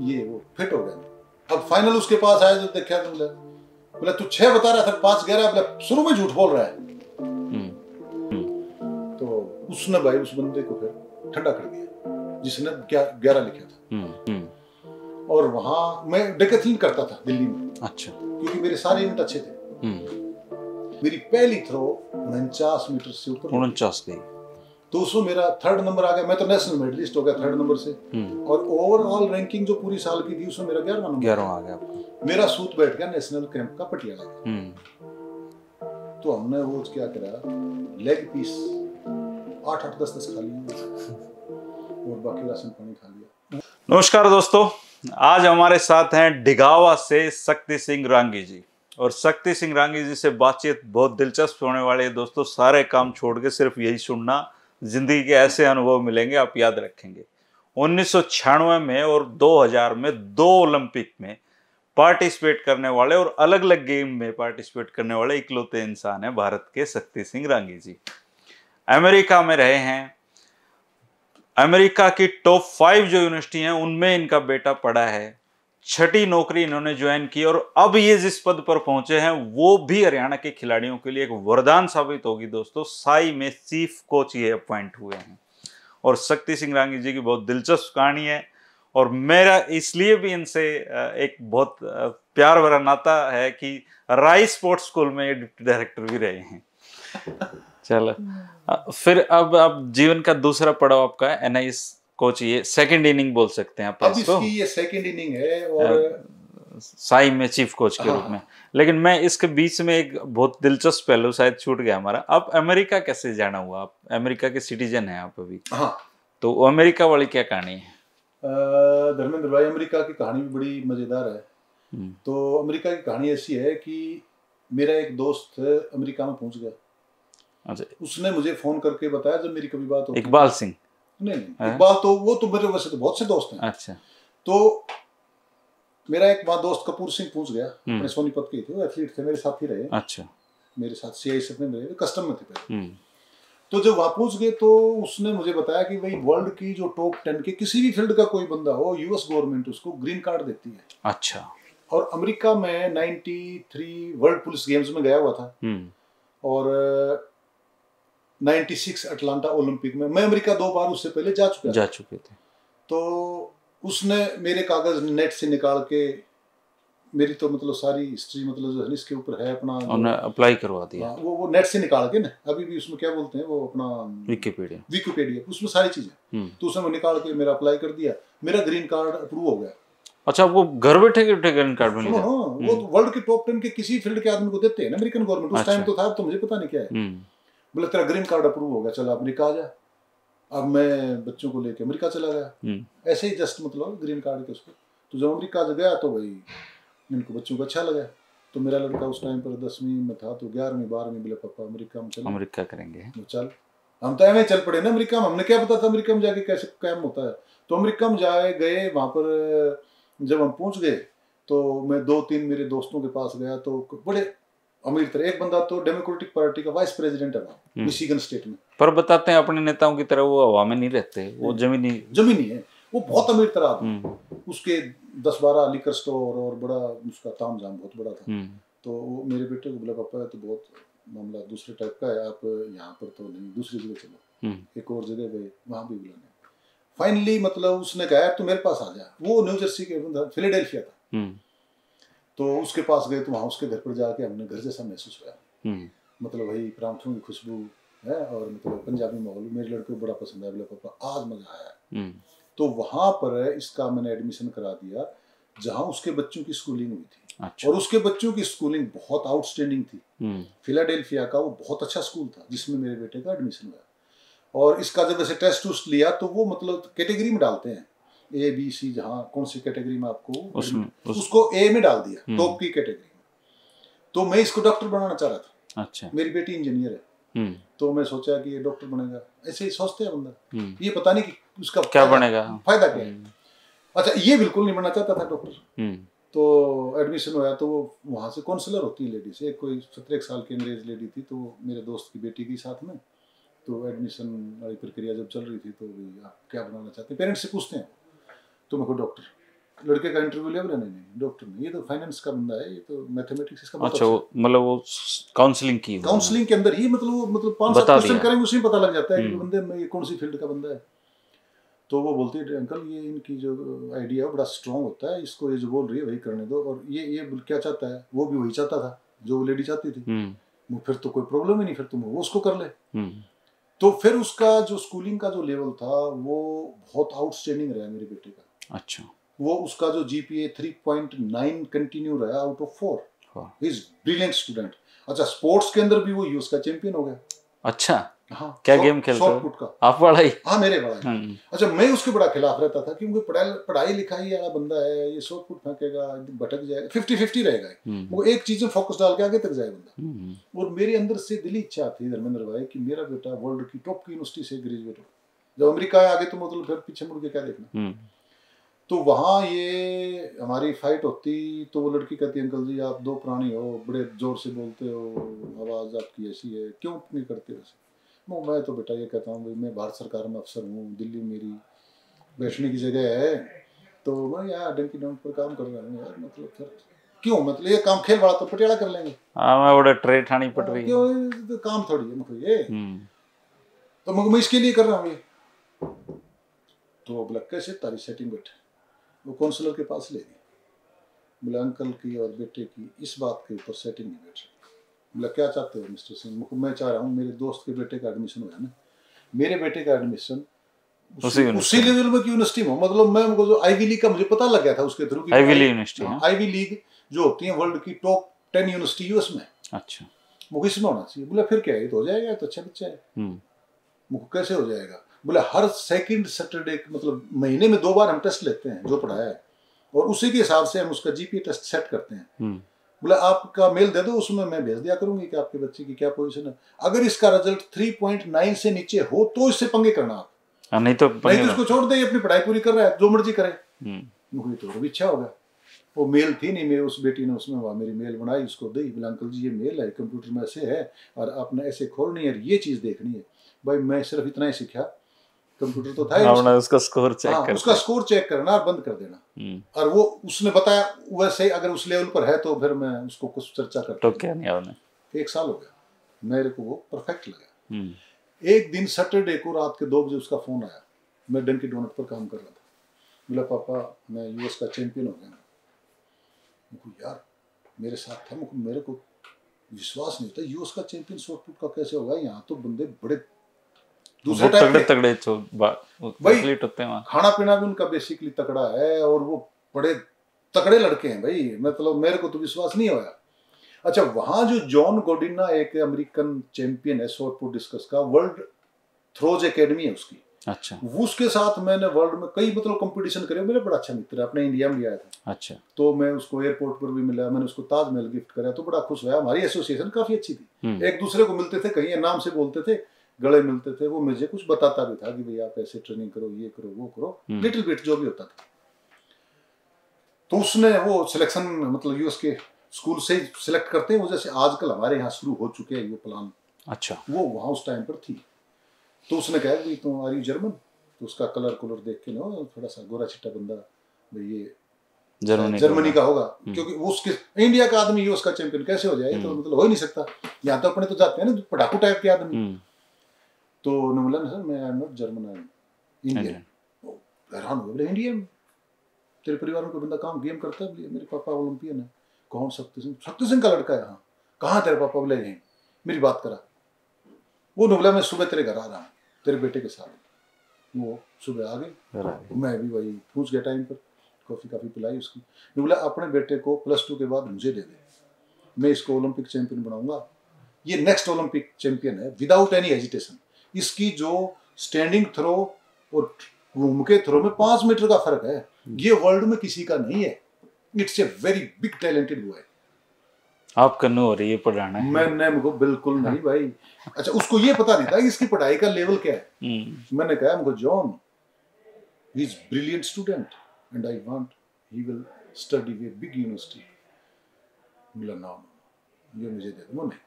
ये वो फिट हो गया। अब फाइनल उसके पास आया तो देखा तो बोला तू 6 बता रहा था 5 11, बोला शुरू में झूठ बोल रहा है। तो उसने भाई उस बंदे को फिर ठंडा कर दिया जिसने 11 लिखा था। और वहां मैं डेकेथलॉन करता था दिल्ली में। अच्छा। क्योंकि मेरे सारे इवेंट अच्छे थे। मेरी पहली थ्रो 49 मीटर से ऊपर 49 गई, तो उसमें मेरा 3rd नंबर आ गया। मैं तो नेशनल मेडलिस्ट हो गया 3rd नंबर से। और ओवरऑल रैंकिंग जो पूरी साल की थी उसमें मेरा 11वां नंबर 11वां आ गया आपका। मेरा सूट बैठ गया नेशनल कैंप का पटियाला। तो हमने वो क्या करा, लेग पीस 8-8 10-10 खा लिए और बाकी राशन पानी खा लिया। नमस्कार दोस्तों, आज हमारे साथ हैं डिगावा से शक्ति सिंह रांगी जी। और शक्ति सिंह रांगी जी से बातचीत बहुत दिलचस्प होने वाली है दोस्तों। सारे काम छोड़ के सिर्फ यही सुनना, जिंदगी के ऐसे अनुभव मिलेंगे आप याद रखेंगे। 1996 में और 2000 में 2 ओलंपिक में पार्टिसिपेट करने वाले और अलग अलग गेम में पार्टिसिपेट करने वाले इकलौते इंसान है भारत के शक्ति सिंह रांगी जी। अमेरिका में रहे हैं, अमेरिका की टॉप 5 जो यूनिवर्सिटी हैं उनमें इनका बेटा पढ़ा है। 6ठी नौकरी इन्होंने ज्वाइन की और अब ये जिस पद पर पहुंचे हैं वो भी हरियाणा के खिलाड़ियों के लिए एक वरदान साबित होगी दोस्तों। साई में चीफ कोच ये अपॉइंट हुए हैं और शक्ति सिंह रांगी जी की बहुत दिलचस्प कहानी है। और मेरा इसलिए भी इनसे एक बहुत प्यार भरा नाता है कि राय स्पोर्ट्स स्कूल में डिप्टी डायरेक्टर भी रहे हैं। चलो, फिर अब जीवन का दूसरा पड़ाव आपका है NIS कोच, ये सेकंड इनिंग बोल सकते हैं आप अब इसकी ये सेकंड इनिंग है और साई में चीफ कोच के रूप में। लेकिन मैं इसके बीच में एक बहुत दिलचस्प पहलू शायद छूट गया हमारा। आप अमेरिका कैसे जाना हुआ? आप अमेरिका के सिटीजन हैं आप अभी। हाँ। तो अमेरिका वाली क्या कहानी है? धर्मेंद्र भाई, अमेरिका की कहानी भी बड़ी मजेदार है। तो अमेरिका की कहानी ऐसी है कि मेरा एक दोस्त अमेरिका में पहुंच गया। अच्छा। उसने मुझे फोन करके बताया जब मेरी कभी बात होती। इकबाल सिंह? नहीं, इकबाल तो वो तो मेरे वैसे तो बहुत से दोस्त हैं। अच्छा। तो मेरा एक वहाँ दोस्त कपूर सिंह पहुंच गया, अपने सोनीपत के थे, वो एथलीट थे, मेरे साथ ही रहे। अच्छा। मेरे साथ CISF में रहे, कस्टम में थे पहले। तो जब वहाँ पहुंच गए तो उसने मुझे बताया कि भाई वर्ल्ड की जो टॉप 10 के किसी भी फील्ड का कोई बंदा हो, US गवर्नमेंट उसको ग्रीन कार्ड देती है। अच्छा। और अमेरिका में 93 वर्ल्ड पुलिस गेम्स में गया हुआ था और 96 अटलांटा ओलंपिक में। मैं अमेरिका 2 बार उससे पहले जा चुके थे। तो उसने मेरे कागज नेट से निकाल के मेरी तो मतलब सारी हिस्ट्री मतलब जो है इसके ऊपर है अपना, उन्होंने अप्लाई करवा दिया। वो नेट से निकाल के ना, अभी भी उसमें क्या बोलते हैं वो अपना विकिपीडिया उसमें सारी चीजें। तो उसने निकाल के मेरा अप्लाई कर दिया, मेरा ग्रीन कार्ड अप्रूव हो गया। अच्छा, वो घर बैठे ग्रीन कार्ड मिल गया? वो तो वर्ल्ड के टॉप 10 के किसी फील्ड के आदमी को देते हैं ना अमेरिकन गवर्नमेंट। उस टाइम तो था, तो मुझे पता नहीं क्या है। बोले तेरा ग्रीन कार्ड अप्रूव हो गया, चलो अमेरिका आ जा। अब मैं बच्चों को लेके अमेरिका चला गया, ऐसे ही जस्ट मतलब ग्रीन कार्ड के उसको। तो जब अमेरिका गया तो भाई इनको बच्चों को अच्छा लगा। तो मेरा लड़का उस टाइम पर 10वीं में था, तो 11वीं 12वीं बोले पापा अमेरिका में चलो, अमेरिका करेंगे। तो चल, हम तो ऐसे चल पड़े ना अमेरिका में। हमने क्या पता था अमेरिका में जाके कैसे काम होता है। तो अमेरिका में गए वहाँ पर जब हम पहुँच गए तो मैं 2-3 मेरे दोस्तों के पास गया तो बड़े अमीर तरह। एक बंदा तो डेमोक्रेटिक पार्टी का वाइस प्रेसिडेंट है मिशिगन स्टेट में। पर बताते हैं अपने नेताओं की तरह वो हवा में नहीं रहते, वो जमीनी है। वो बहुत अमीर तरह आदमी। उसके 10-12 लिकर स्टोर और बड़ा उसका तामझाम बहुत बड़ा था। तो वो मेरे बेटे को बोला पापा तो बहुत मामला दूसरे टाइप का है, आप यहाँ पर तो नहीं, दूसरी जगह चलो। एक और जगह गए, वहाँ भी बुलाने। फाइनली मतलब उसने कहा तो मेरे पास आ जा। वो न्यू जर्सी के फिलाडेल्फिया था। तो उसके पास गए तो वहाँ उसके घर पर जाके हमने घर जैसा महसूस हुआ। मतलब भाई परांठों की खुशबू है और मतलब पंजाबी माहौल। मेरे लड़के को बड़ा पसंद आया, बोला पापा आज मजा आया। तो वहाँ पर इसका मैंने एडमिशन करा दिया जहाँ उसके बच्चों की स्कूलिंग हुई थी। अच्छा। और उसके बच्चों की स्कूलिंग बहुत आउटस्टैंडिंग थी। फिलाडेल्फिया का वो बहुत अच्छा स्कूल था जिसमें मेरे बेटे का एडमिशन हुआ। और इसका जब ऐसे टेस्ट उस्ट लिया तो वो मतलब कैटेगरी में डालते हैं ABC, जहाँ कौन सी कैटेगरी में आपको उसको A में डाल दिया, टॉप की कैटेगरी में। तो मैं इसको डॉक्टर बनाना चाह रहा था। अच्छा। मेरी बेटी इंजीनियर है। तो मैं सोचा कि ये डॉक्टर बनेगा, ऐसे ही सोचते हैं बंदा, ये पता नहीं कि उसका क्या बनेगा, फायदा क्या है। अच्छा, ये बिल्कुल नहीं बनना चाहता था डॉक्टर। तो एडमिशन हुआ तो वहाँ से काउंसलर होती है लेडीज, एक कोई 17 साल की अंग्रेज लेडी थी, तो मेरे दोस्त की बेटी की साथ में। तो एडमिशन वाली प्रक्रिया जब चल रही थी तो आप क्या बनाना चाहते हैं, पेरेंट्स से पूछते हैं। तो मैं को डॉक्टर। लड़के का इंटरव्यू लिया, नहीं डॉक्टर नहीं, ये तो फाइनेंस का बंदा है, ये तो मैथमेटिक्स इसका। अच्छा, मतलब वो काउंसलिंग की, काउंसलिंग के अंदर ही मतलब 5-7 क्वेश्चन करेंगे, उसी में पता लग जाता है कि बंदे में ये कौन सी फील्ड का बंदा है। तो वो बोलती है अंकल ये इनकी जो आइडिया है बड़ा स्ट्रॉन्ग होता है, इसको ये जो बोल रही है वही करने दो, और ये क्या चाहता है, वो भी वही चाहता था जो वो लेडी चाहती थी। फिर तो कोई प्रॉब्लम ही नहीं, फिर तुम वो उसको कर ले। तो फिर उसका जो स्कूलिंग का जो लेवल था वो बहुत आउटस्टैंडिंग रहा मेरे बेटे का। अच्छा। वो उसका जो GPA 3.9 कंटिन्यू रहा out of 4। He is brilliant student. अच्छा, स्पोर्ट्स के अंदर भी वो यूएस का चैंपियन हो गया। अच्छा, हाँ, क्या गेम खेलते हो? शॉट पुट का। आप बड़ा ही? हाँ, मेरे बड़ा ही। अच्छा, मैं उसके बड़ा खिलाफ रहता था क्योंकि पढ़ाई लिखाई वाला बंदा है, ये शॉट पुट फेंकेगा, भटक जाएगा, 50-50 रहेगा। वो एक चीज में फोकस डाल के आगे तक जाए बंदा। और मेरे अंदर से दिली इच्छा थी धर्मेंद्र भाई कि मेरा बेटा वर्ल्ड की टॉप की यूनिवर्सिटी से ग्रेजुएट हो। जब अमेरिका आगे तो मतलब फिर पीछे मुड़ के क्या देखना। तो वहाँ ये हमारी फाइट होती, तो वो लड़की कहती अंकल जी आप दो प्राणी हो, बड़े जोर से बोलते हो, आवाज़ आपकी ऐसी है, क्यों नहीं करते वैसे? मैं तो बेटा ये कहता हूँ भाई, मैं भारत सरकार में अफसर हूँ, दिल्ली मेरी बैठने की जगह है, तो मैं यहाँ डंकी डंक पर काम कर रहा हूँ यार, मतलब फिर क्यों, मतलब ये काम खेल वाला तो पटियाला कर लेंगे। मैं बड़ा ट्रे ठानी पड़ रही है, क्यों, तो काम थोड़ी है मतलब ये। तो मैं इसके लिए कर रहा हूँ ये। तो बोला कैसे तारी सेटिंग बैठे, वो काउंसलर के पास ले गए। बोला अंकल की और बेटे की इस बात के ऊपर सेटिंग नहीं बैठ रही। बोला क्या चाहते हो मिस्टर सिंह? मैं चाह रहा हूँ मेरे दोस्त के बेटे का एडमिशन हुआ ना, मेरे बेटे का एडमिशन उसी लेवल में की यूनिवर्सिटी में, मतलब मैं जो आईवी लीग का मुझे पता लग गया था उसके थ्रू। आईवी लीग जो होती है वर्ल्ड की टॉप 10 यूनिवर्सिटी यूएस में। अच्छा, मुझे इसमें होना चाहिए। बोला फिर क्या है, तो हो जाएगा, तो अच्छा बच्चा है। मुझे कैसे हो जाएगा? बोला हर सेकंड सैटरडे, मतलब महीने में 2 बार हम टेस्ट लेते हैं जो पढ़ाया है, और उसी के हिसाब से हम उसका जीपीए टेस्ट सेट करते हैं। बोला आपका मेल दे दो, उसमें मैं भेज दिया करूंगी कि आपके बच्चे की क्या पोजीशन है। अगर इसका रिजल्ट 3.9 से नीचे हो तो इससे पंगे करना आप, नहीं तो इसको छोड़ दे, अपनी पढ़ाई पूरी कर रहा है, जो मर्जी करे। मुझे तो इच्छा होगा। वो मेल थी नहीं, मेरे उस बेटी ने उसमें मेरी मेल बनाई, उसको दी। बोला अंकल जी ये मेल है, कंप्यूटर में ऐसे है और आपने ऐसे खोलनी है, ये चीज़ देखनी है। भाई मैं सिर्फ इतना ही सीखा, कंप्यूटर तो था ही, उसका स्कोर चेक करना, उसका स्कोर चेक करना और बंद कर देना। और वो उसने बताया वैसे, अगर उस लेवल पर है तो फिर मैं उसको कुछ चर्चा करता। तो क्या नहीं होने, 1 साल हो गया, मेरे को वो परफेक्ट लगा। एक दिन सैटरडे को रात के 2 बजे उसका फोन आया, मैं डंकी डोनट पर काम कर रहा था। बोला पापा मैं यूएस का चैंपियन हो गया। यार मेरे साथ था, मेरे को विश्वास नहीं होता, यूएस का चैंपियन शॉट पुट का कैसे होगा? यहाँ तो बंदे बड़े दूसरे टाइप के तगड़े होते हैं, खाना पीना भी उनका बेसिकली तगड़ा है, और वो बड़े तगड़े लड़के हैं भाई, मतलब मेरे को तो विश्वास नहीं होया। अच्छा, वहां जो जॉन गोडिना एक अमेरिकन चैंपियन है शॉट पुट डिस्कस का, वर्ल्ड थ्रोज एकेडमी है उसकी। अच्छा, उसके साथ मैंने वर्ल्ड में कई मतलब कंपटीशन करे, मेरा बड़ा अच्छा मित्र है, अपने इंडिया में आया था। अच्छा, तो मैं उसको एयरपोर्ट पर भी मिला, मैंने उसको ताजमहल गिफ्ट करा, तो बड़ा खुश हुआ। हमारी एसोसिएशन काफी अच्छी थी, एक दूसरे को मिलते थे, कहीं नाम से बोलते थे, गले मिलते थे। वो मुझे कुछ बताता भी था कि भाई आप ऐसे ट्रेनिंग करो, ये करो, वो करो, लिटिल बिट जो भी होता था। तो उसने वो सिलेक्शन मतलब यूएस के स्कूल से सिलेक्ट करते हैं वो, जैसे आजकल हमारे यहाँ शुरू हो चुके हैं ये प्लान। अच्छा, वो वहाँ उस टाइम पर थी। तो उसने कहा कि तुम आर यू जर्मन? तो उसका कलर देख के ना थोड़ा सा गोरा छिट्टा बंदा, भाई ये जर्मनी का होगा, क्योंकि वो उसके इंडिया का आदमी यूएस का चैंपियन कैसे हो जाए, तो मतलब हो ही नहीं सकता। यहाँ तो अपने तो जाते हैं ना पटाखू टाइप के आदमी। तो उन्होंने बोला सर मैं I am not German, I am Indian. हैरान हो गए, इंडियन तेरे परिवार में कोई बंदा काम गेम करता है? मेरे पापा ओलंपियन है। कौन? शक्ति सिंह। शक्ति सिंह का लड़का है? हाँ। कहाँ तेरे पापा? बोले यहीं। मेरी बात करा। वो बोला मैं सुबह तेरे घर आ रहा हूँ तेरे बेटे के साथ। वो सुबह आ गए, मैं भी वही पूछ गया टाइम पर, कॉफ़ी पिलाई उसकी। बोला अपने बेटे को +2 के बाद मुझे दे दे, मैं इसको ओलंपिक चैंपियन बनाऊंगा। ये नेक्स्ट ओलंपिक चैंपियन है विदाउट एनी हेजिटेशन। इसकी जो स्टैंडिंग थ्रो और घूम के थ्रो में 5 मीटर का फर्क है, ये वर्ल्ड में किसी का नहीं है। It's a very big talented boy. आप कन्नू हो रही है पढ़ाना है? मैंने मुझको बिल्कुल नहीं भाई। अच्छा, उसको ये पता नहीं था कि इसकी पढ़ाई का लेवल क्या है। मैंने कहा मुझको John he is brilliant student and I want he will study in big university. बोला ना ये मुझे दे दो। नहीं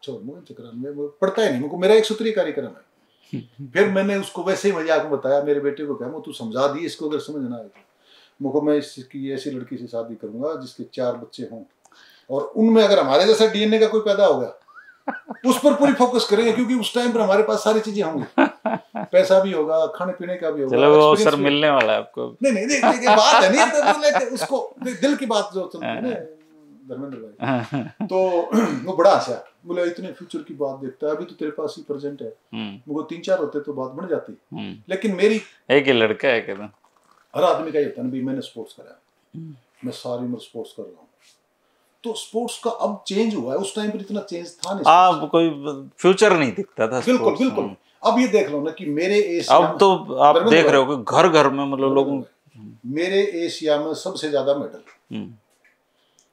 छोड़, मुझे चक्कर में पढ़ता ही नहीं, मुझको मेरा एक सूत्रीय कार्यक्रम है। फिर मैंने उसको वैसे ही मजाक में बताया, मेरे बेटे को कहा तू समझा दी इसको अगर समझ ना आए। मुझको मैं इसकी ऐसी लड़की से शादी करूंगा जिसके 4 बच्चे हों और उनमें अगर हमारे जैसा डीएनए का कोई पैदा होगा उस पर पूरी फोकस करेंगे, क्योंकि उस टाइम पर हमारे पास सारी चीजें होंगी, पैसा भी होगा, खाने पीने का भी होगा। चलो वो अवसर मिलने वाला है आपको। नहीं देखिए बात है नहीं, उसको दिल की बात जो चलती है ना धर्मेंद्र भाई, तो वो बड़ा आशा बोले इतने फ्यूचर की बात देखता है, अभी तो तेरे पास ही प्रेजेंट है, वो 3-4 होते तो बात बन जाती। लेकिन मेरी एक ही लड़का है कहता, हर आदमी का ये होता है ना, भाई मैंने स्पोर्ट्स करा, मैं सारी उम्र स्पोर्ट्स कर रहा हूँ, तो स्पोर्ट्स का अब चेंज हुआ है, उस टाइम पर इतना चेंज था नहीं, आप कोई फ्यूचर नहीं दिखता था। बिल्कुल। अब ये देख लो ना कि मेरे एशिया अब तो आप देख रहे हो कि घर घर में मतलब लोगों, मेरे एशिया में सबसे ज्यादा मेडल,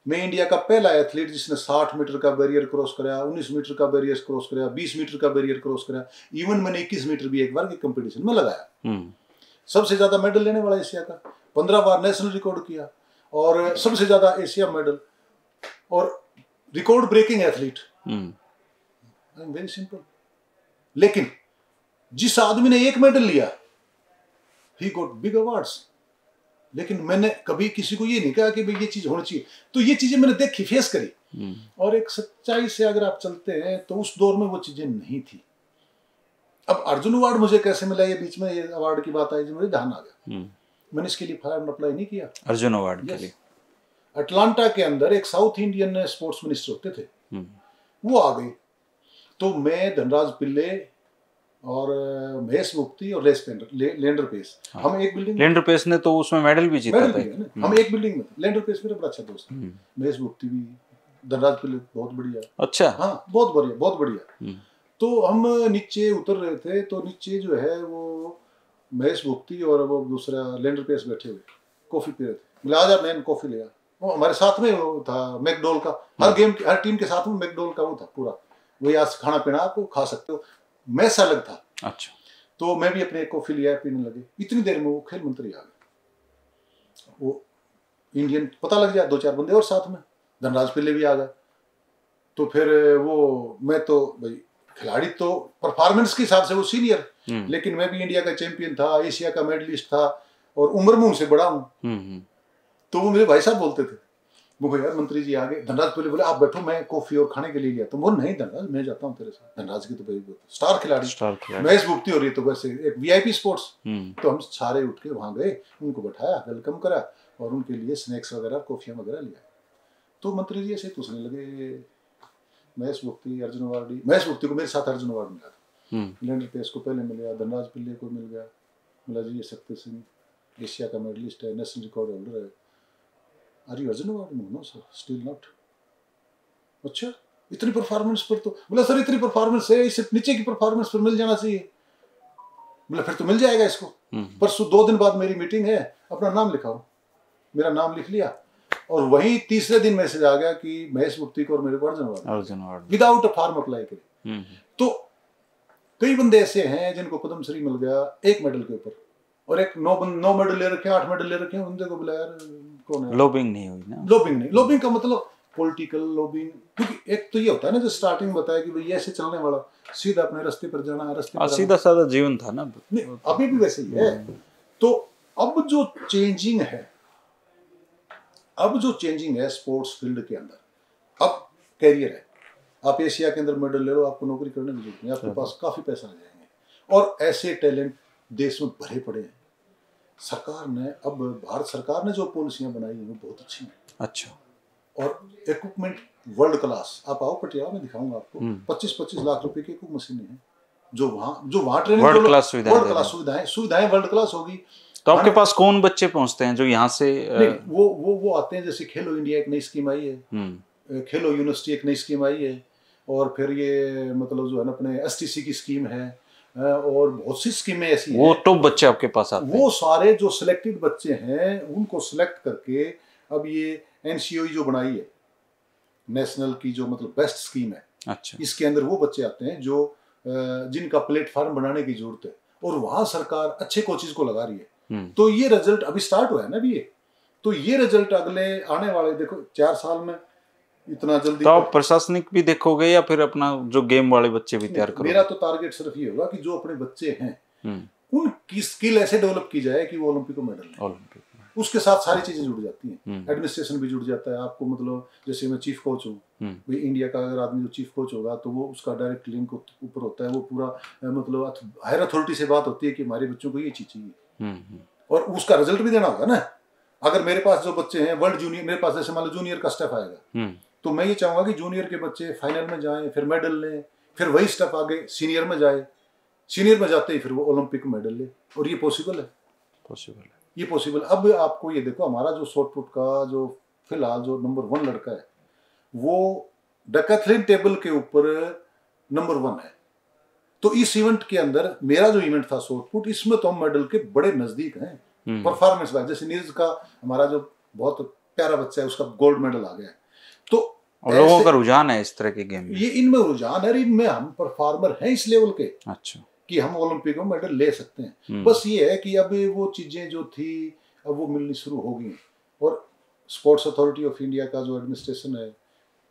मैं इंडिया का पहला एथलीट जिसने 60 मीटर का बैरियर क्रॉस कराया, 19 मीटर का बैरियर क्रॉस कराया, 20 मीटर का बैरियर क्रॉस कराया, इवन मैंने 21 मीटर भी एक बार के कंपटीशन में लगाया। सबसे ज्यादा मेडल लेने वाला एशिया का, 15 बार नेशनल रिकॉर्ड किया और सबसे ज्यादा एशिया मेडल और record breaking athlete. Very simple. लेकिन जिस आदमी ने 1 मेडल लिया ही गॉट बिग अवार्ड्स, लेकिन मैंने कभी किसी को ये नहीं कहा कि भाई ये चीज होनी चाहिए, तो ये चीजें मैंने देखी, फेस करी, और एक सच्चाई से अगर आप चलते हैं तो उस दौर में वो चीजें नहीं थी। अब अर्जुन अवार्ड मुझे कैसे मिला, ये बीच में ये अवार्ड की बात आई जो मुझे ध्यान आ गया, मैंने इसके लिए फॉर्म अप्लाई नहीं किया अर्जुन अवार्ड के लिए। अटलांटा के अंदर एक साउथ इंडियन स्पोर्ट्स मिनिस्टर होते थे, वो आ गए, तो मैं धनराज पिल्ले और महेश मुफ्ती और लेंडर पेस, हम एक बिल्डिंग, लेंडर पेस ने तो उसमें मेडल भी जीता था, हम एक बिल्डिंग में, लेंडर पेस मेरा बड़ा अच्छा दोस्त है, महेश मुफ्ती भी, धनराज पिल्ले बहुत बढ़िया, अच्छा, हाँ बहुत बढ़िया। तो हम नीचे उतर रहे थे, तो नीचे जो है वो महेश मुफ्ती और वो दूसरा लेंडर पेस बैठे हुए कॉफी पी रहे थे, बोले आजा मैन कॉफी लिया, वो हमारे साथ में वो था मैकडोल का, हर टीम के साथ में मैकडोल का वो था पूरा, वही आज खाना पीना आपको खा सकते हो, मैच अलग था। अच्छा, तो मैं भी अपने कॉफी लिया, पीने लगे, इतनी देर में वो खेल मंत्री आ गए, वो इंडियन पता लग गया, 2-4 बंदे और साथ में, धनराज पिल्ले भी आ गए, तो फिर वो मैं तो भाई खिलाड़ी तो परफॉर्मेंस के हिसाब से वो सीनियर, लेकिन मैं भी इंडिया का चैंपियन था, एशिया का मेडलिस्ट था और उम्र में उनसे बड़ा हूँ, तो वो मेरे भाई साहब बोलते थे, वो यार मंत्री जी आ गए, धनराज पिल्ले बोले आप बैठो मैं कॉफी और खाने के लिए लिया, तो वो नहीं धनराज मैं जाता हूँ तेरे साथ, धनराज की तो भाई स्टार खिलाड़ी मैच मुफ्ती हो रही है, तो वैसे एक वीआईपी स्पोर्ट्स, तो हम सारे उठ के वहां गए, उनको बैठाया, वेलकम करा और उनके लिए स्नैक्स वगैरह कॉफियां वगैरह लिया, तो मंत्री जी ऐसे पूछने लगे, महेश मुफ्ती अर्जुन अवार्ड, महेश मुफ्ती को मेरे साथ अर्जुन अवार्ड मिला था, लेंडर पेस को पहले मिल गया, धनराज पिल्ले को मिल गया, बोला जी ये शक्ति सिंह एशिया का मेडलिस्ट है, नेशनल रिकॉर्ड होल्डर है, are you Arjun award? No sir, still not. अच्छा, इतनी परफॉर्मेंस पर तो, बोला सर इतनी परफॉर्मेंस है, इससे नीचे की परफॉर्मेंस पर मिल जाना चाहिए, बोला फिर तो मिल जाएगा इसको, परसों 2 दिन बाद मेरी मीटिंग है, अपना नाम लिखाओ, मेरा नाम लिख लिया, और वही तीसरे दिन मैसेज आ गया कि महेश मुफ्ती को और मेरे को Arjun award without a form apply करे। तो कई बंदे ऐसे हैं जिनको पद्म श्री मिल गया 1 मेडल के ऊपर, और एक 9 मेडल ले रखे, 8 मेडल ले रखे हैं, बंदे को बोला यार कौन है, लॉबिंग नहीं हुई ना, लॉबिंग का मतलब पॉलिटिकल लॉबिंग, क्योंकि एक तो ये होता है ना जो स्टार्टिंग बताया कि भाई ऐसे चलने वाला, सीधा अपने रास्ते पर जाना, रास्ते पर सीधा साधा जीवन था ना, अभी भी वैसे ही है। तो अब जो चेंजिंग है स्पोर्ट्स फील्ड के अंदर, अब कैरियर है, आप एशिया के अंदर मेडल ले लो, आपको नौकरी करने की जरूरत नहीं, आपके पास काफी पैसा आ जाएंगे, और ऐसे टैलेंट देश में भरे पड़े हैं। सरकार ने, अब भारत सरकार ने जो पॉलिसियां बनाई हैं वो बहुत अच्छी हैं। अच्छा, और इक्विपमेंट वर्ल्ड क्लास, आप आओ पटियाला में दिखाऊंगा आपको, 25-25 लाख रुपए की कुछ मशीनें हैं जो वहाँ ट्रेनिंग, वर्ल्ड क्लास सुविधाएं वर्ल्ड क्लास होगी। तो आपके पास कौन बच्चे पहुंचते हैं जो यहाँ से? वो आते हैं, जैसे खेलो इंडिया एक नई स्कीम आई है, खेलो यूनिवर्सिटी एक नई स्कीम आई है, और फिर ये मतलब जो है ना अपने एसटीसी की स्कीम है, और बहुत सी स्कीमें ऐसी हैं। वो टॉप बच्चे आपके पास आते हैं? वो सारे जो सिलेक्टेड बच्चे हैं उनको सिलेक्ट करके, अब ये एनसीओई जो बनाई है नेशनल की, जो मतलब बेस्ट स्कीम है, अच्छा, इसके अंदर वो बच्चे आते हैं जो जिनका प्लेटफॉर्म बनाने की जरूरत है, और वहां सरकार अच्छे कोचेज को लगा रही है। तो ये रिजल्ट अभी स्टार्ट हुआ है ना अभी ये, तो ये रिजल्ट अगले आने वाले देखो 4 साल में इतना जल्दी। तो आप प्रशासनिक भी देखोगे या फिर अपना जो गेम वाले बच्चे भी तैयार करोगे? मेरा तो टारगेट सिर्फ ये होगा कि जो अपने बच्चे हैं उनकी स्किल ऐसे डेवलप की जाए कि वो ओलंपिक को मेडल लें। उसके साथ सारी चीजें जुड़ जाती हैं, एडमिनिस्ट्रेशन भी जुड़ जाता है आपको, मतलब जैसे मैं चीफ कोच हूँ, भाई इंडिया का अगर आदमी जो चीफ कोच होगा तो वो उसका डायरेक्ट लिंक ऊपर होता है, वो पूरा मतलब हायर अथॉरिटी से बात होती है कि हमारे बच्चों को ये चीज चाहिए, और उसका रिजल्ट भी देना होगा ना। अगर मेरे पास जो बच्चे हैं वर्ल्ड जूनियर, मेरे पास जैसे मान लो जूनियर का स्टेप आएगा, तो मैं ये चाहूंगा कि जूनियर के बच्चे फाइनल में जाएं, फिर मेडल लें, फिर वही स्टेप आगे सीनियर में जाए, सीनियर में जाते ही फिर वो ओलंपिक मेडल ले, और ये पॉसिबल है, ये पॉसिबल। अब आपको ये देखो, हमारा जो शॉर्ट पुट का जो फिलहाल जो नंबर 1 लड़का है वो डेकाथलिन टेबल के ऊपर नंबर 1 है। तो इस इवेंट के अंदर मेरा जो इवेंट था शॉर्ट पुट, इसमें तो हम मेडल के बड़े नजदीक हैं परफॉर्मेंस वाइज। जैसे नीरज का, हमारा जो बहुत प्यारा बच्चा है, उसका गोल्ड मेडल आ गया। तो लोगों का रुझान है इस तरह के गेम में, ये इनमें रुझान है, इनमें हम परफॉर्मर हैं इस लेवल के, अच्छा, कि हम ओलंपिक में मेडल ले सकते हैं। बस ये है कि अब वो चीजें जो थी अब वो मिलनी शुरू हो गई, और स्पोर्ट्स अथॉरिटी ऑफ इंडिया का जो एडमिनिस्ट्रेशन है,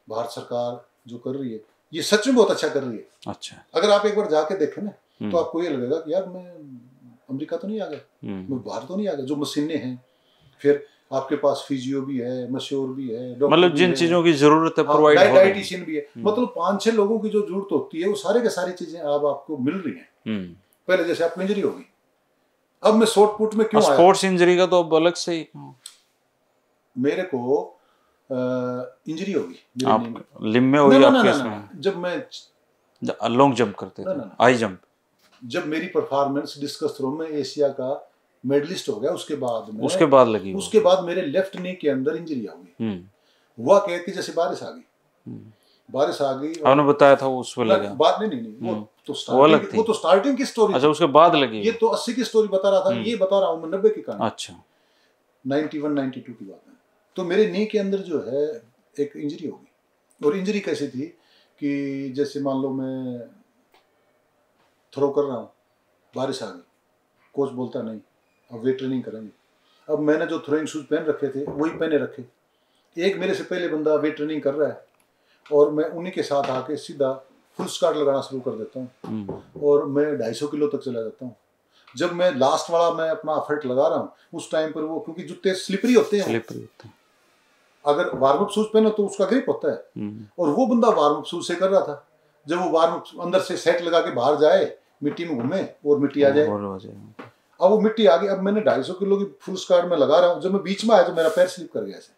भारत सरकार जो कर रही है, ये सच में बहुत अच्छा कर रही है। अच्छा, अगर आप एक बार जाके देखें ना, तो आपको ये लगेगा कि यार मैं अमेरिका तो नहीं आ गया, मैं बाहर तो नहीं आ गया। जो मशीनें हैं, फिर आपके पास फिजियो भी है, मशहूर भी है, मतलब जिन चीजों की जरूरत है प्रोवाइड हो रही है, डाइटिशियन भी है, मतलब 5-6 लोगों की जो जरूरत होती है वो सारे के सारी चीजें अब आपको मिल रही हैं। पहले जैसे आपको इंजरी होगी, अब मैं शॉर्ट पुट में क्यों आया, स्पोर्ट्स इंजरी का तो अब अलग से ही, मेरे को इंजरी होगी लिम में हुई आपके इसमें, जब मैं लॉन्ग जंप करते थे, हाई जंप, जब मेरी परफॉर्मेंस डिस्कस थ्रो में एशिया का मेडलिस्ट हो गया, उसके बाद मेरे लेफ्ट नी के अंदर इंजरी आ गई। हुआ क्या कि जैसे बारिश आ गई, आपने बताया था उस पे लगा, बात नहीं वो तो स्टार्टिंग की स्टोरी। अच्छा, उसके बाद लगी, ये तो 80 की स्टोरी बता रहा था, ये बता रहा हूँ मैं 90 की कहानी। अच्छा, 91-92 की बात है। तो मेरे नी के अंदर जो है एक इंजरी हो गई, और इंजरी कैसी थी कि जैसे मान लो मैं थ्रो कर रहा हूँ, बारिश आ गई, कोच बोलता नहीं अब वेट ट्रेनिंग करेंगे। अब मैंने जो थ्रोइंग शूज पहन रखे थे वही पहने रखे, एक मेरे से पहले बंदा वेट ट्रेनिंग कर रहा है, और मैं उन्हीं के साथ आके सीधा फुल स्टार्ट लगाना शुरू कर देता हूँ, और मैं 250 किलो तक चला जाता हूँ। जब मैं लास्ट वाला मैं अपना एफर्ट लगा रहा हूँ, उस टाइम पर वो, क्योंकि जूते स्लिपरी होते हैं, अगर वार्म अप शूज पहनो तो उसका ग्रिप होता है, और वो बंदा वार्म अप शूज से कर रहा था। जब वो वार्म अप अंदर से सेट लगा के बाहर जाए, मिट्टी में घूमे और मिट्टी आ जाए, अब वो मिट्टी आ गई। अब मैंने 250 किलो की फुल स्क्वाड में लगा रहा हूँ, जब मैं बीच में आया तो मेरा पैर स्लिप कर गया ऐसे,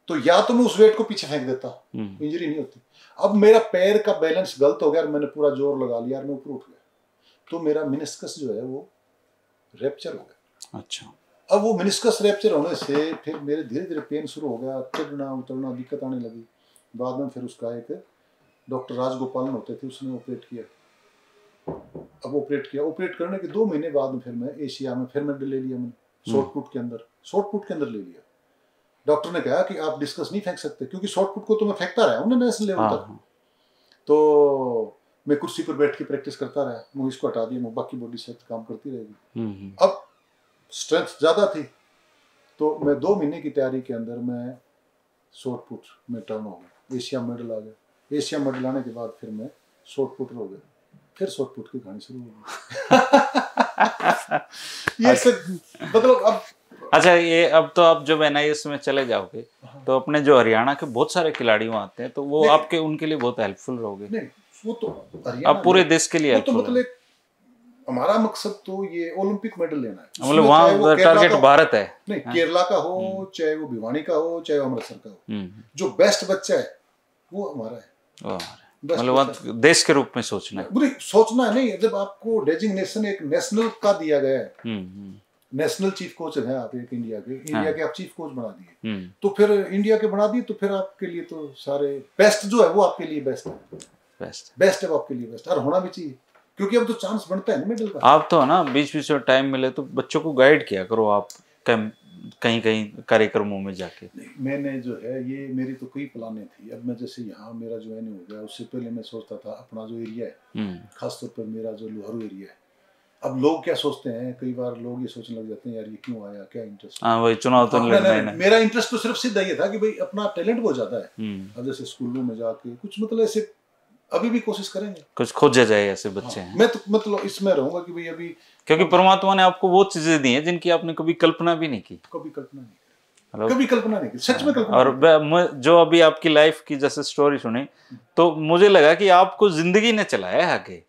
तो या तो मैं उस वेट को पीछे फेंक देता, इंजरी नहीं होती। अब मेरा पैर का बैलेंस गलत हो गया, और मैंने पूरा जोर लगा लिया और मैं ऊपर उठ गया, तो मेरा मेनिस्कस जो है वो रैप्चर हो गया। अच्छा, अब वो मेनिस्कस रैप्चर होने से फिर मेरे धीरे धीरे पेन शुरू हो गया, चढ़ना उतरना दिक्कत आने लगी। बाद में फिर उसका एक डॉक्टर राजगोपालन होते थे, उसने ऑपरेट किया। अब ऑपरेट करने के 2 महीने बाद में फिर मैं एशिया में फिर मेडल ले लिया, मैंने शॉर्ट पुट के अंदर ले लिया। डॉक्टर ने कहा कि आप डिस्कस नहीं फेंक सकते, क्योंकि शॉर्ट पुट को तो मैं फेंकता रहा हूँ नेशनल लेवल तक, तो मैं कुर्सी पर बैठ के प्रैक्टिस करता रहा, मैं इसको हटा दिया, मैं बाकी बॉडी से काम करती रहेगी। अब स्ट्रेंथ ज़्यादा थी, तो मैं 2 महीने की तैयारी के अंदर मैं शॉर्ट पुट में टर्न हो गया, एशिया मेडल आ गया। एशिया मेडल आने के बाद फिर मैं शॉर्ट पुटर हो गया, फिर शॉर्ट पुट की कहानी शुरू हो गई। ये सब मतलब अब अच्छा, ये अब तो आप जब NIS में चले जाओगे तो अपने जो हरियाणा के बहुत सारे खिलाड़ी वहाँ आते हैं, तो वो आपके उनके लिए बहुत हेल्पफुल रहोगे। नहीं, वो तो अब पूरे देश के लिए तो मतलब हमारा मकसद तो ये ओलंपिक मेडल लेना है, मतलब वहाँ टारगेट भारत है। नहीं, केरला का हो, चाहे वो भिवानी का हो, चाहे वो अमृतसर का हो, जो बेस्ट बच्चा है वो हमारा है। मतलब देश के रूप में सोचना है, बुरी सोचना नहीं। जब आपको डेजिग्नेशन एक नेशनल का दिया गया है, नेशनल चीफ कोच है आप एक इंडिया के आप चीफ कोच बना दिए, तो फिर इंडिया के बना दिए, तो फिर आपके लिए तो सारे बेस्ट जो है वो आपके लिए बेस्ट है, बेस्ट है वो आपके लिए बेस्ट, और होना भी चाहिए, क्योंकि अब तो चांस बनता है ना मेडल का। आप तो ना बीच में टाइम मिले तो बच्चों को गाइड किया करो आप कहीं कार्यक्रमों में जाके। मैंने जो है ये मेरी तो कई प्लाने थी। अब मैं जैसे यहाँ मेरा ज्वाइन हो गया, उससे पहले मैं सोचता था अपना जो एरिया है, खासतौर पर मेरा जो लोहारू एरिया है, अब लोग क्या सोचते हैं, कई बार लोग ये सोचने लग जाते हैं यार ये क्यों आया, क्या इंटरेस्ट। हाँ, वही चुनाव तो नहीं, मेरा इंटरेस्ट तो सिर्फ सीधा ये था कि भाई अपना टैलेंट बहुत ज्यादा है। अब जैसे स्कूलों में जाके कुछ मतलब ऐसे अभी भी कोशिश करेंगे, कुछ खोजा जाए ऐसे बच्चे हैं। मैं तो मतलब इसमें रहूंगा कि भाई अभी, क्योंकि परमात्मा ने आपको वो चीजें दी हैं जिनकी आपने कभी कल्पना भी नहीं की, कभी कल्पना नहीं की, सच में कल्पना। और जो अभी आपकी लाइफ की जैसे स्टोरी सुनी तो मुझे लगा कि आपको जिंदगी ने चलाया आगे,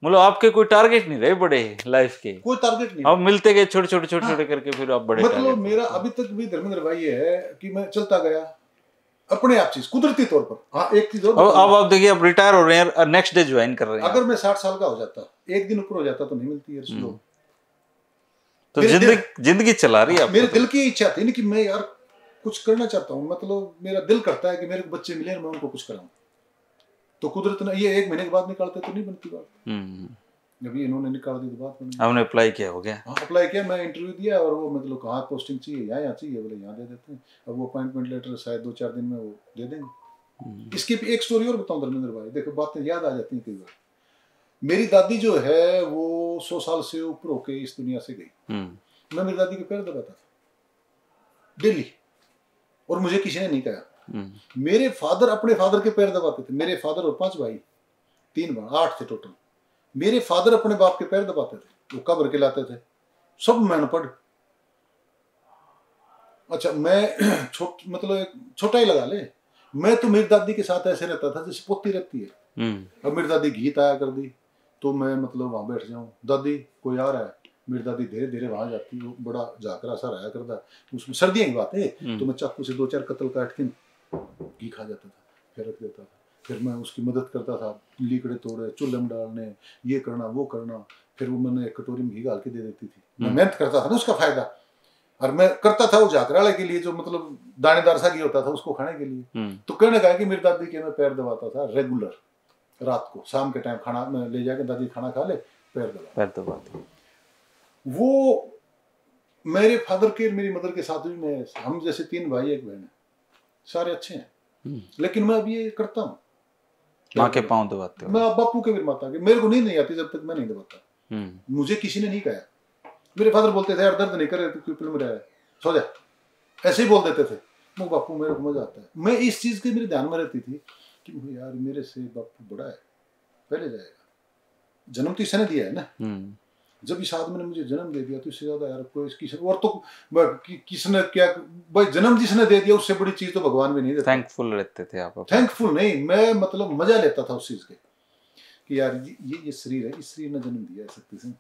मतलब आपके कोई टारगेट नहीं रहे बड़े लाइफ के, कोई टारगेट नहीं, अब मिलते गए छोटे छोटे करके फिर आप बड़े। मतलब मेरा अभी तक भी धर्मेंद्र भाई है कि मैं चलता गया अपने आप चीज कुदरती तौर पर। हाँ एक चीज और, अब आप देखिए आप रिटायर हो रहे हैं, नेक्स्ट डे ज्वाइन कर रहे हैं। अगर मैं 60 साल का हो जाता, एक दिन ऊपर हो जाता तो नहीं मिलती है। तो जिंदगी चला रही है। मेरे दिल की इच्छा थी कि मैं यार कुछ करना चाहता हूँ, मतलब मेरा दिल करता है कि मेरे बच्चे मिले और मैं उनको कुछ कराऊं। तो कुदरत ने ये 1 महीने के बाद निकालते तो नहीं बनती बात, अभी इन्होंने निकाल दी तो बात बनी। हमने अप्लाई किया, हो गया। हाँ अप्लाई किया, मैं इंटरव्यू दिया और वो मतलब कहाँ पोस्टिंग चाहिए, यहाँ चाहिए, बोले यहाँ दे देते हैं। अब वो अपॉइंटमेंट लेटर शायद 2-4 दिन में वो दे देंगे। इसकी एक स्टोरी और बताऊं धर्मेंद्र भाई, देखो बातें याद आ जाती हैं कई बार। मेरी दादी जो है वो 100 साल से ऊपर होके इस दुनिया से गई। मैं मेरी दादी के पैर दबाता था डेली, और मुझे किसी ने नहीं कहा। मेरे फादर अपने फादर के पैर दबाते थे। मेरे फादर और 5 भाई, 3 भाई, 8 थे टोटल। मेरे फादर अपने बाप के पैर दबाते थे, वो कब्र के लाते थे, सब मैं अनपढ़। अच्छा मैं मतलब छोटा ही लगा ले, मैं तो मेरी दादी के साथ ऐसे रहता था जैसे पोती रहती है। अब मेरी दादी गीत आया कर दी तो मैं मतलब वहां बैठ जाऊं, दादी कोई आ रहा है, मेरी दादी धीरे धीरे वहां जाती, वो बड़ा झाकरा सा रहा करता, उसमें सर्दियों की बात है, तो मैं चाकू से 2-4 कतल काट के घी खा जाता था, फिर रख देता था। फिर मैं उसकी मदद करता था, लीकड़े तोड़े, चूल्हे में डालने, ये करना वो करना। फिर वो मैंने एक कटोरी में घी डाल के दे देती थी। मैं मेहनत करता था ना उसका फायदा, और मैं करता था वो झाकराले के लिए, जो मतलब दानेदार सा घी होता था उसको खाने के लिए। तो कहने का कि मेरी दादी के मैं पैर दबाता था रेगुलर, रात को शाम के टाइम खाना में ले जाके दादी खाना खा ले, पैर दबाते। वो मेरे फादर के मेरी मदर के साथ भी मैं, हम जैसे 3 भाई 1 बहन है, सारे अच्छे हैं, लेकिन मैं अब ये करता हूँ, माँ के पाँव दबाते हो। मैं बापू के भी माता के, मेरे को नींद नहीं आती जब तक मैं नहीं दबाता। मुझे किसी ने नहीं कहा। मेरे फादर बोलते थे यार दर्द नहीं करे तो क्यों में रहा है, सो जा, ऐसे ही बोल देते थे। मैं बापू मेरे को मजा आता है। मैं इस चीज के मेरे ध्यान में रहती थी कि यार मेरे से बापू बड़ा है, पहले जाएगा, जन्म तो इसने दिया है ना। जब इस आदमी ने मुझे जन्म दे दिया तो इससे ज्यादा यार कोई किसी और तो किसने क्या भाई, जन्म जिसने दे दिया उससे बड़ी चीज तो भगवान भी नहीं देता। थैंकफुल रहते थे आप? थैंकफुल नहीं, मैं मतलब मजा लेता था उस चीज के कि यार ये शरीर है, इस शरीर ने जन्म दिया है शक्ति सिंह,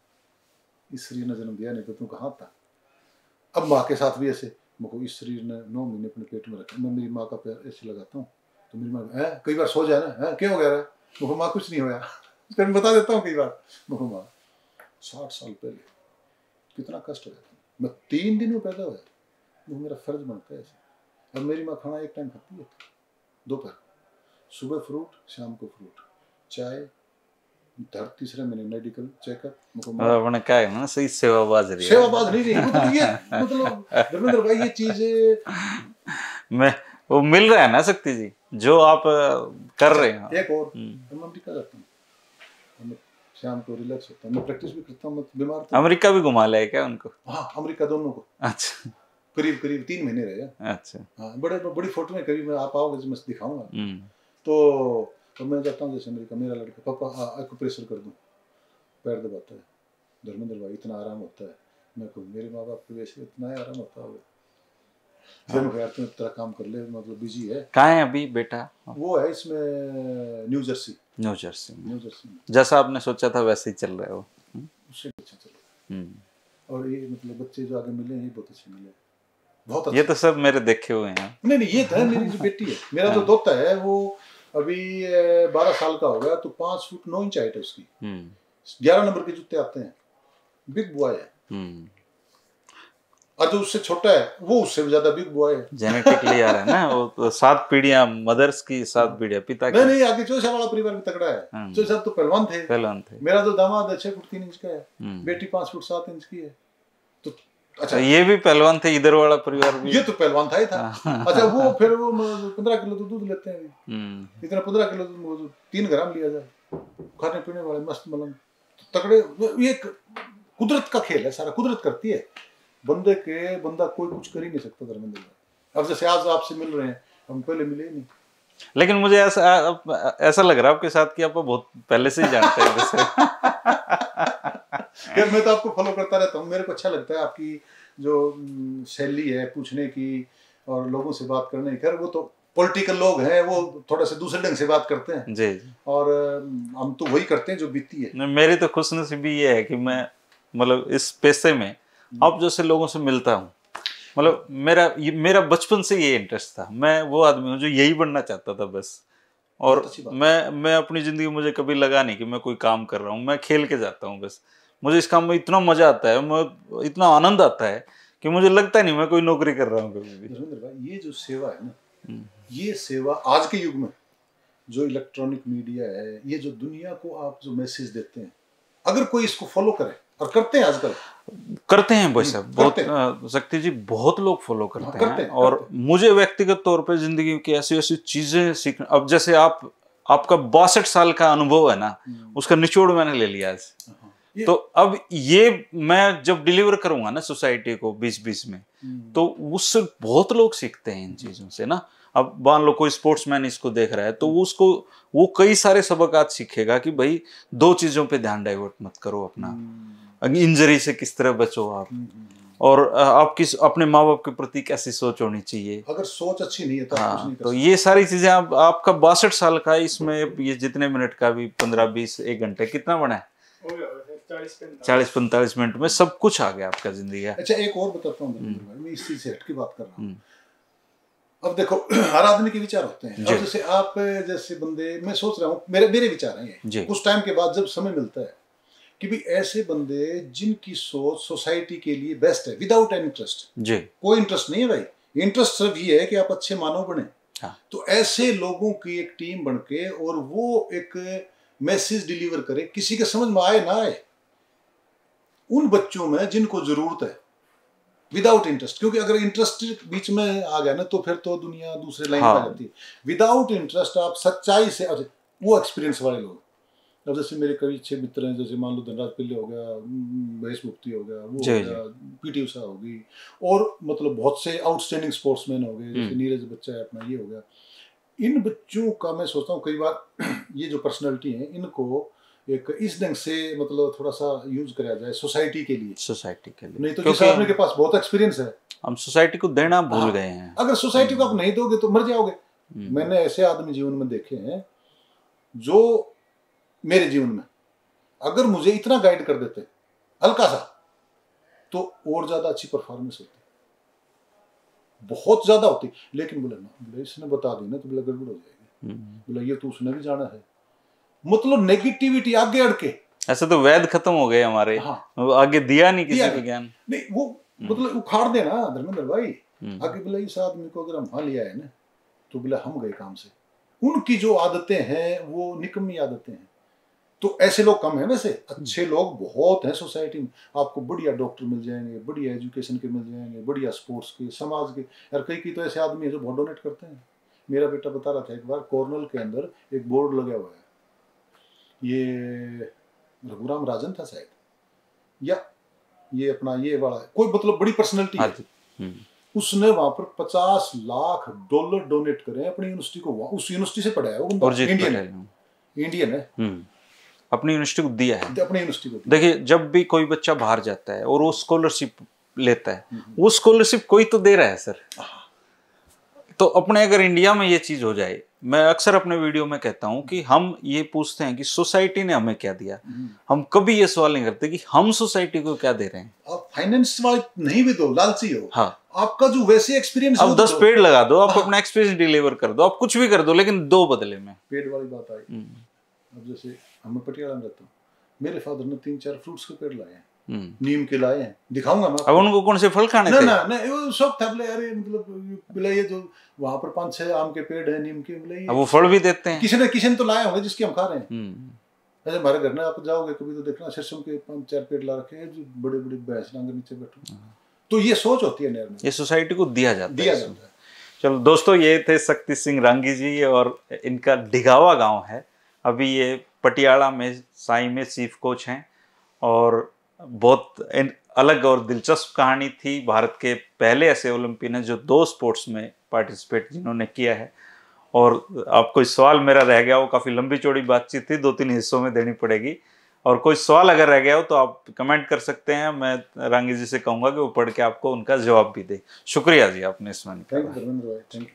इस शरीर ने जन्म दिया, नहीं तो तू कहाँ था। अब माँ के साथ भी ऐसे, मुझको इस शरीर ने 9 महीने अपने पेट में रखा, मैं मेरी माँ का पैर ऐसे लगाता हूँ तो मेरी माँ है कई बार सो जाए ना, क्या हो गया है, मुझको माँ कुछ नहीं होया, मैं बता देता हूँ कई बार, मुझको माँ 60 साल पहले कितना कष्ट हो जाता, मैं 3 दिन में पैदा हुआ, वो मेरा फर्ज बनता है ऐसे। अब मेरी माँ खाना एक टाइम खाती है, दोपहर, सुबह फ्रूट, शाम को फ्रूट, चाय, तीसरे महीने मेडिकल चेकअप। अपने क्या है ना, सही सेवाबाज रही है। सेवाबाज नहीं रही, मतलब ये मतलब धर्मेंद्र भाई ये चीज मैं वो मिल रहा है ना शक्ति जी जो आप कर रहे हैं। एक और मैं अमेरिका जाता हूँ, शाम को रिलैक्स होता हूँ, मैं प्रैक्टिस भी करता हूँ, मैं बीमार था। अमेरिका भी घुमा लाए क्या उनको? हाँ अमेरिका दोनों को। अच्छा, करीब 3 महीने रहे। अच्छा हाँ, बड़ी फोटो में कभी आप आओगे तो मैं दिखाऊंगा। तो मैं जाता हूँ जैसे अमेरिका, मेरा लड़का पापा एक्यूप्रेशर कर दूँ, पैर दबाता है, धर्मेंद्र भाई इतना आराम होता है। मैं कहूँ मेरे माँ बाप को वैसे इतना ही आराम होता होगा, फिर यार तुम इतना काम कर ले, मतलब बिजी है। कहाँ है अभी बेटा? वो है इसमें न्यू जर्सी। जैसा आपने सोचा था वैसे ही चल रहा है वो, उससे अच्छा चल रहा है। और ये मतलब बच्चे जो आगे मिले ये बहुत अच्छे मिले, बहुत अच्छे। ये तो सब मेरे देखे हुए हैं। नहीं ये था मेरी जो बेटी है, मेरा जो दोता है वो अभी 12 साल का हो गया, तो 5 फुट 9 इंच हाइट है उसकी, 11 नंबर के जूते आते हैं, बिग बॉय है। और जो उससे छोटा है वो उससे भी ज्यादा बिग बॉय है। जेनेटिकली आ रहा है ना वो, तो 7 पीढ़ियां, मदर्स की 7 पीढ़ियां पिता की। नहीं आगे चौसा वाला परिवार भी तगड़ा है। चौसा तो पहलवान थे। मेरा जो दामाद 6 फुट 3 इंच का है, बेटी 5 फुट 7 इंच की है। तो अच्छा ये भी पहलवान थे, इधर वाला परिवार भी। ये तो पहलवान था ही था। अच्छा वो फिर वो 15 किलो तो दूध लेते हैं, इतना 15 किलो दूध 3 ग्राम लिया जाए, खाने पीने वाले मस्त मलंग तगड़े। ये कुदरत का खेल है, सारा कुदरत करती है। बंदा कोई कुछ कर ही नहीं सकता धर्मेंद्र भाई। अब जैसे आज आपसे मिल रहे हैं, हम पहले मिले नहीं, लेकिन मुझे ऐसा लग रहा है आपके साथ कि आप बहुत पहले से ही जानते हैं वैसे। यार मैं तो आपको फॉलो करता रहता हूँ, मेरे को अच्छा लगता है आपकी जो शैली है पूछने की और लोगों से बात करने की। खैर वो तो पॉलिटिकल लोग हैं, वो थोड़ा सा दूसरे ढंग से बात करते हैं जी, और हम तो वही करते हैं जो बीती है। मेरी तो खुशनसीबी ये है कि मैं मतलब इस पेशे में आप जैसे लोगों से मिलता हूँ। मतलब मेरा बचपन से ये इंटरेस्ट था, मैं वो आदमी हूँ जो यही बनना चाहता था बस। और मैं अपनी जिंदगी, मुझे कभी लगा नहीं कि मैं कोई काम कर रहा हूँ, मैं खेल के जाता हूँ बस। मुझे इस काम में इतना मजा आता है, मैं इतना आनंद आता है कि मुझे लगता नहीं मैं कोई नौकरी कर रहा हूँ कभी भी। धर्मेंद्र भाई, ये जो सेवा है ना, ये सेवा आज के युग में जो इलेक्ट्रॉनिक मीडिया है, ये जो दुनिया को आप जो मैसेज देते हैं, अगर कोई इसको फॉलो करे, और करते हैं आजकल, करते हैं भाई साहब, बहुत शक्ति जी, बहुत लोग फॉलो करते हैं। और मुझे व्यक्तिगत तौर पे जिंदगी की ऐसी ऐसी चीजें सीखना, अब जैसे आपका 62 साल का अनुभव है ना, उसका निचोड़ मैंने ले लिया आज। तो अब ये मैं जब डिलीवर करूंगा ना सोसाइटी को 20-20 में, तो उससे बहुत लोग सीखते हैं इन चीजों से ना। अब मान लो कोई स्पोर्ट्समैन इसको देख रहा है, तो वो कई सारे सबक आज सीखेगा कि भाई 2 चीजों पे ध्यान डाइवर्ट मत करो अपना, इंजरी से किस तरह बचो आप, और आपकी अपने माँ बाप के प्रति कैसी सोच होनी चाहिए। अगर सोच अच्छी नहीं है तो हाँ, कुछ नहीं कर तो ये सारी चीजें आपका 62 साल का, इसमें ये जितने मिनट का भी 15-20 1 घंटे कितना बना है, 40-45 मिनट में सब कुछ आ गया आपका जिंदगी का। अच्छा एक और बताता हूँ, मैं इस चीज से हट के बात कर रहा हूँ। अब देखो हर आदमी के विचार होते हैं। अब जैसे आप जैसे बंदे, मैं सोच रहा हूँ, मेरे विचार हैं ये, कुछ टाइम के बाद जब समय मिलता है कि भी ऐसे बंदे जिनकी सोच सोसाइटी के लिए बेस्ट है, विदाउट एनी इंटरेस्ट, कोई इंटरेस्ट नहीं है भाई, इंटरेस्ट सिर्फ ये है कि आप अच्छे मानव बने। हाँ। तो ऐसे लोगों की एक टीम बनके और वो एक मैसेज डिलीवर करे, किसी के समझ में आए ना आए, उन बच्चों में जिनको जरूरत है, विदाउट इंटरेस्ट। क्योंकि अगर इंटरेस्ट बीच में आ गया ना तो फिर तो दुनिया दूसरे लाइन पे जाती है। विदाउट इंटरेस्ट आप सच्चाई से, वो एक्सपीरियंस वाले लोग, अब जैसे मेरे कई अच्छे मित्र हैं, जैसे मान लो धनराज पिल्ले हो गया, महेश मुफ्ती हो गया, वो हो गया, पीटी उषा हो गई, और मतलब बहुत से आउटस्टैंडिंग स्पोर्ट्समैन हो गए, जैसे नीरज बच्चा है अपना, ये हो गया। इन बच्चों का मैं सोचता हूँ कई बार ये जो पर्सनैलिटी है, इनको एक इस ढंग से मतलब थोड़ा सा यूज कराया जाए सोसाइटी के लिए, नहीं तो जिस आदमी के पास बहुत एक्सपीरियंस है, हम सोसाइटी को देना भूल गए हैं। अगर सोसाइटी को आप नहीं दोगे तो मर जाओगे। मैंने ऐसे आदमी जीवन में देखे हैं जो मेरे जीवन में अगर मुझे इतना गाइड कर देते हल्का सा, तो और ज्यादा अच्छी परफॉर्मेंस होती, बहुत ज्यादा होती। लेकिन बोले इसने बता दी ना तो बोला गड़बड़ हो जाएगी, बोला ये तो उसने भी जाना है, मतलब नेगेटिविटी आगे अड़ के। ऐसे तो वैद खत्म हो गए हमारे। हाँ। आगे दिया नहीं किसी को ज्ञान, नहीं वो मतलब उखाड़ देना धर्मेंद्र भाई। आगे बोला इस आदमी को अगर हम हाँ लिया है ना तो बोला हम गए काम से। उनकी जो आदतें हैं वो निकम्मी आदतें हैं। तो ऐसे लोग कम हैं, वैसे अच्छे लोग बहुत हैं सोसाइटी में। आपको बढ़िया डॉक्टर मिल जाएंगे, बढ़िया एजुकेशन के मिल जाएंगे, बढ़िया स्पोर्ट्स के, समाज के। यार कई तो ऐसे आदमी हैं जो बहुत डोनेट करते हैं। मेरा बेटा बता रहा था एक बार, कॉर्नल के अंदर एक बोर्ड लगा हुआ है, ये रघुराम राजन था शायद, या ये अपना ये वाला कोई मतलब बड़ी पर्सनैलिटी है, उसने वहां पर $50 लाख डोनेट करे अपनी यूनिवर्सिटी को। उस यूनिवर्सिटी से पढ़ा है वो बंदा, इंडियन है, अपनी यूनिवर्सिटी को दिया है, अपनी यूनिवर्सिटी को। देखिए जब भी कोई बच्चा बाहर जाता है और वो स्कॉलरशिप लेता है, वो स्कॉलरशिप कोई तो दे रहा है सर। तो अपने अगर इंडिया में ये चीज हो जाए, मैं अक्सर अपने वीडियो में कहता हूं कि हम ये पूछते हैं कि सोसाइटी ने हमें क्या दिया, हम कभी ये सवाल नहीं करते कि हम सोसाइटी को क्या दे रहे हैं। आप फाइनेंस वाले नहीं भी दो, लालची हो, हाँ, आपका जो वैसे एक्सपीरियंस, आप 10 पेड़ लगा दो, आप अपना एक्सपीरियंस डिलीवर कर दो, आप कुछ भी कर दो, लेकिन दो बदले में। पेड़ वाली बात आई, अब जैसे हम पटियाला में रहता हूँ, मेरे फादर ने 3-4 फ्रूट्स के पेड़ लाए हैं, नीम के लाए हैं, दिखाऊंगा मैं। अब उनको कौन से फल खाने थे? ना वो शौक था, बोले अरे मतलब बोले ये जो वहां पर 5-6 आम के पेड़ है, नीम के, बोले वो फल भी देते हैं। किसी ने तो लाए होंगे जिसके हम खा रहे हैं। ऐसे हमारे घर में आप जाओगे कभी तो देखना सरसों के 5-4 पेड़ ला रखे हैं, जो बड़े बड़े भैंस डांगर नीचे बैठे। तो ये सोच होती है नहर में, ये सोसाइटी को दिया जाता है। चलो दोस्तों, ये थे शक्ति सिंह रांगी जी, और इनका ढिगावा गाँव है। अभी ये पटियाला में साई में चीफ कोच हैं, और बहुत अलग और दिलचस्प कहानी थी। भारत के पहले ऐसे ओलंपियन हैं जो 2 स्पोर्ट्स में पार्टिसिपेट जिन्होंने किया है, और आप कोई सवाल मेरा रह गया हो, काफ़ी लंबी चौड़ी बातचीत थी, 2-3 हिस्सों में देनी पड़ेगी, और कोई सवाल अगर रह गया हो तो आप कमेंट कर सकते हैं। मैं रांगी जी से कहूँगा कि वो पढ़ के आपको उनका जवाब भी दे। शुक्रिया जी, आपने इसमें। Thank you.